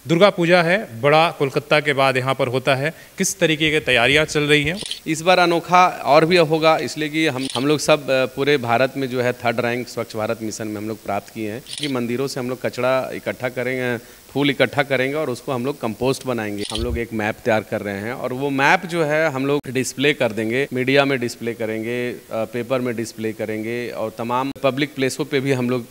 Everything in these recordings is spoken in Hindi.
दुर्गा पूजा है, बड़ा कोलकाता के बाद यहाँ पर होता है। किस तरीके की तैयारियाँ चल रही हैं? इस बार अनोखा और भी होगा, इसलिए कि हम लोग सब पूरे भारत में जो है 3rd रैंक स्वच्छ भारत मिशन में हम लोग प्राप्त किए हैं कि मंदिरों से हम लोग कचरा इकट्ठा करेंगे, फूल इकट्ठा करेंगे और उसको हम लोग कंपोस्ट बनाएंगे। हम लोग एक मैप तैयार कर रहे हैं और वो मैप जो है हम लोग डिस्प्ले कर देंगे, मीडिया में डिस्प्ले करेंगे, पेपर में डिस्प्ले करेंगे और तमाम पब्लिक प्लेसों पे भी हम लोग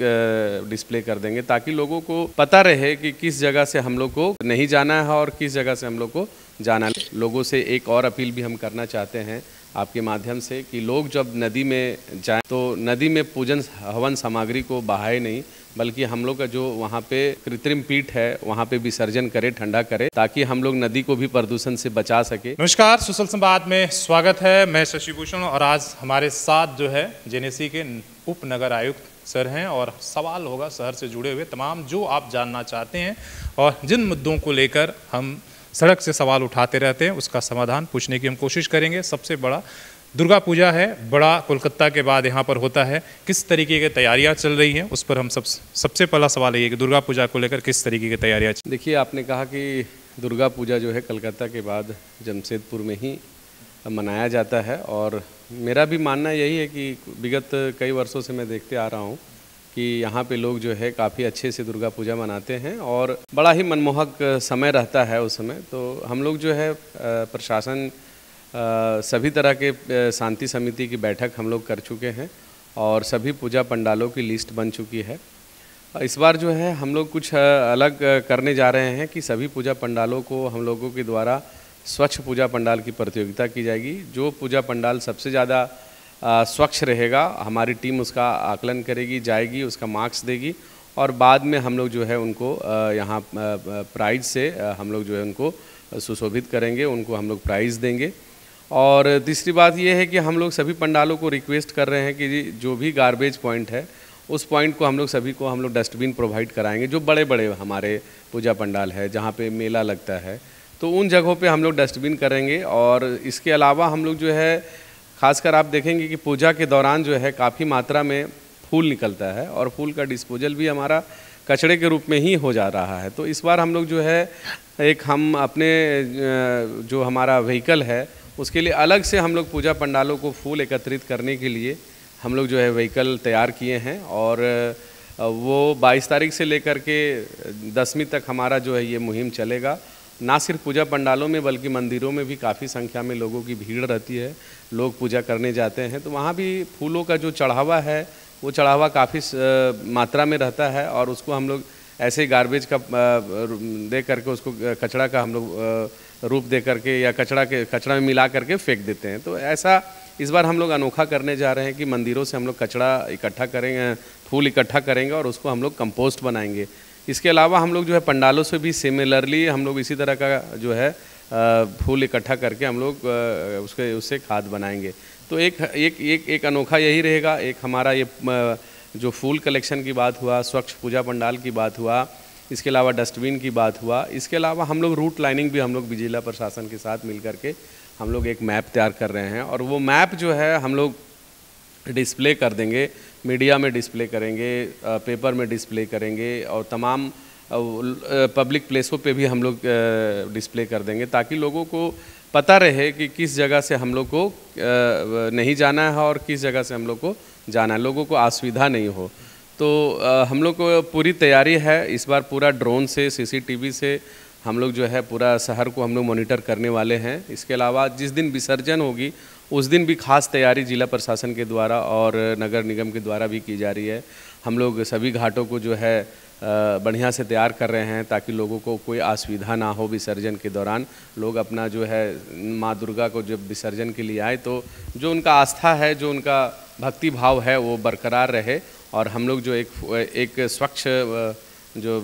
डिस्प्ले कर देंगे, ताकि लोगों को पता रहे कि किस जगह से हम लोग को नहीं जाना है और किस जगह से हम लोग को जाना है। लोगों से एक और अपील भी हम करना चाहते हैं आपके माध्यम से कि लोग जब नदी में जाएं तो नदी में पूजन हवन सामग्री को बहाए नहीं, बल्कि हम लोग का जो वहाँ पे कृत्रिम पीठ है वहाँ पे विसर्जन करे, ठंडा करे, ताकि हम लोग नदी को भी प्रदूषण से बचा सके। नमस्कार, सुशल संवाद में स्वागत है। मैं शशि भूषण और आज हमारे साथ जो है जेनेसी के उप नगर आयुक्त सर हैं और सवाल होगा शहर से जुड़े हुए तमाम जो आप जानना चाहते हैं और जिन मुद्दों को लेकर हम सड़क से सवाल उठाते रहते हैं उसका समाधान पूछने की हम कोशिश करेंगे। सबसे बड़ा दुर्गा पूजा है, बड़ा कोलकाता के बाद यहाँ पर होता है। किस तरीके की तैयारियाँ चल रही हैं उस पर हम सबसे पहला सवाल है कि दुर्गा पूजा को लेकर किस तरीके की तैयारियाँ? देखिए, आपने कहा कि दुर्गा पूजा जो है कलकत्ता के बाद जमशेदपुर में ही मनाया जाता है और मेरा भी मानना यही है कि विगत कई वर्षों से मैं देखते आ रहा हूँ कि यहाँ पे लोग जो है काफ़ी अच्छे से दुर्गा पूजा मनाते हैं और बड़ा ही मनमोहक समय रहता है उस समय। तो हम लोग जो है प्रशासन सभी तरह के शांति समिति की बैठक हम लोग कर चुके हैं और सभी पूजा पंडालों की लिस्ट बन चुकी है। इस बार जो है हम लोग कुछ अलग करने जा रहे हैं कि सभी पूजा पंडालों को हम लोगों के द्वारा स्वच्छ पूजा पंडाल की प्रतियोगिता की जाएगी। जो पूजा पंडाल सबसे ज़्यादा स्वच्छ रहेगा, हमारी टीम उसका आकलन करेगी, जाएगी, उसका मार्क्स देगी और बाद में हम लोग जो है उनको यहाँ प्राइज़ से हम लोग जो है उनको सुशोभित करेंगे, उनको हम लोग प्राइज़ देंगे। और तीसरी बात ये है कि हम लोग सभी पंडालों को रिक्वेस्ट कर रहे हैं कि जो भी गार्बेज पॉइंट है उस पॉइंट को हम लोग सभी को हम लोग डस्टबिन प्रोवाइड कराएंगे। जो बड़े बड़े हमारे पूजा पंडाल है जहाँ पे मेला लगता है तो उन जगहों पे हम लोग डस्टबिन करेंगे। और इसके अलावा हम लोग जो है खासकर आप देखेंगे कि पूजा के दौरान जो है काफ़ी मात्रा में फूल निकलता है और फूल का डिस्पोजल भी हमारा कचड़े के रूप में ही हो जा रहा है। तो इस बार हम लोग जो है हम अपने जो हमारा व्हीकल है उसके लिए अलग से हम लोग पूजा पंडालों को फूल एकत्रित करने के लिए हम लोग जो है व्हीकल तैयार किए हैं और वो 22 तारीख से लेकर के 10वीं तक हमारा जो है ये मुहिम चलेगा। ना सिर्फ पूजा पंडालों में बल्कि मंदिरों में भी काफ़ी संख्या में लोगों की भीड़ रहती है, लोग पूजा करने जाते हैं तो वहाँ भी फूलों का जो चढ़ावा है वो चढ़ावा काफ़ी मात्रा में रहता है और उसको हम लोग ऐसे गार्बेज का दे करके उसको कचरा का हम लोग रूप दे करके या कचरा में मिला करके फेंक देते हैं। तो ऐसा इस बार हम लोग अनोखा करने जा रहे हैं कि मंदिरों से हम लोग कचरा इकट्ठा करेंगे, फूल इकट्ठा करेंगे और उसको हम लोग कंपोस्ट बनाएंगे। इसके अलावा हम लोग जो है पंडालों से भी सिमिलरली हम लोग इसी तरह का जो है फूल इकट्ठा करके हम लोग उससे खाद बनाएंगे। तो एक अनोखा यही रहेगा। एक हमारा ये जो फूल कलेक्शन की बात हुआ, स्वच्छ पूजा पंडाल की बात हुआ, इसके अलावा डस्टबिन की बात हुआ, इसके अलावा हम लोग रूट लाइनिंग भी हम लोग जिला प्रशासन के साथ मिल करके हम लोग एक मैप तैयार कर रहे हैं और वो मैप जो है हम लोग डिस्प्ले कर देंगे, मीडिया में डिस्प्ले करेंगे, पेपर में डिस्प्ले करेंगे और तमाम पब्लिक प्लेसों पे भी हम लोग डिस्प्ले कर देंगे, ताकि लोगों को पता रहे कि किस जगह से हम लोग को नहीं जाना है और किस जगह से हम लोग को जाना है, लोगों को असुविधा नहीं हो। तो हम लोग को पूरी तैयारी है। इस बार पूरा ड्रोन से, सीसीटीवी से हम लोग जो है पूरा शहर को हम लोग मॉनिटर करने वाले हैं। इसके अलावा जिस दिन विसर्जन होगी उस दिन भी खास तैयारी जिला प्रशासन के द्वारा और नगर निगम के द्वारा भी की जा रही है। हम लोग सभी घाटों को जो है बढ़िया से तैयार कर रहे हैं ताकि लोगों को कोई असुविधा ना हो। विसर्जन के दौरान लोग अपना जो है माँ दुर्गा को जब विसर्जन के लिए आए तो जो उनका आस्था है, जो उनका भक्ति भाव है वो बरकरार रहे और हम लोग जो एक स्वच्छ जो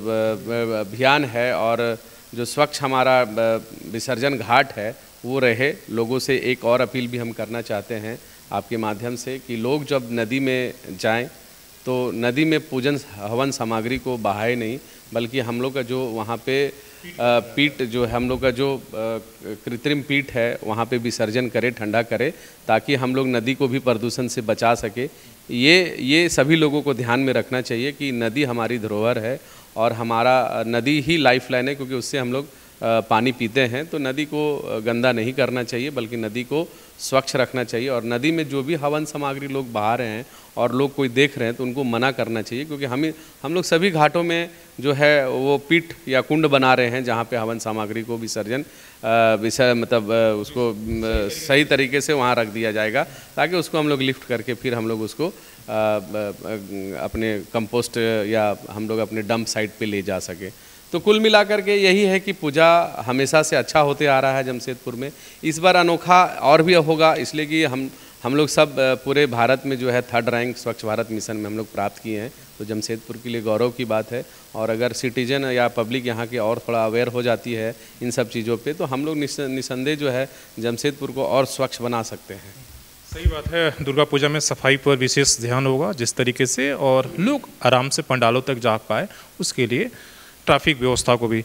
अभियान है और जो स्वच्छ हमारा विसर्जन घाट है वो रहे। लोगों से एक और अपील भी हम करना चाहते हैं आपके माध्यम से कि लोग जब नदी में जाएं तो नदी में पूजन हवन सामग्री को बहाए नहीं, बल्कि हम लोग का जो वहाँ पे पीठ जो है हम लोग का जो कृत्रिम पीठ है वहाँ पे विसर्जन करे, ठंडा करे, ताकि हम लोग नदी को भी प्रदूषण से बचा सके। ये सभी लोगों को ध्यान में रखना चाहिए कि नदी हमारी धरोहर है और हमारा नदी ही लाइफलाइन है, क्योंकि उससे हम लोग पानी पीते हैं। तो नदी को गंदा नहीं करना चाहिए, बल्कि नदी को स्वच्छ रखना चाहिए। और नदी में जो भी हवन सामग्री लोग बहा रहे हैं और लोग कोई देख रहे हैं तो उनको मना करना चाहिए, क्योंकि हम लोग सभी घाटों में जो है वो पीठ या कुंड बना रहे हैं, जहाँ पे हवन सामग्री को विसर्जन उसको सही तरीके से वहाँ रख दिया जाएगा, ताकि उसको हम लोग लिफ्ट करके फिर हम लोग उसको अपने कंपोस्ट या हम लोग अपने डंप साइट पे ले जा सके। तो कुल मिलाकर के यही है कि पूजा हमेशा से अच्छा होते आ रहा है जमशेदपुर में। इस बार अनोखा और भी होगा, इसलिए कि हम लोग सब पूरे भारत में जो है 3rd रैंक स्वच्छ भारत मिशन में हम लोग प्राप्त किए हैं। तो जमशेदपुर के लिए गौरव की बात है। और अगर सिटीजन या पब्लिक यहाँ की और थोड़ा अवेयर हो जाती है इन सब चीज़ों पे, तो हम लोग निसंदेह जो है जमशेदपुर को और स्वच्छ बना सकते हैं। सही बात है, दुर्गा पूजा में सफाई पर विशेष ध्यान होगा जिस तरीके से, और लोग आराम से पंडालों तक जा पाए उसके लिए ट्रैफिक व्यवस्था को भी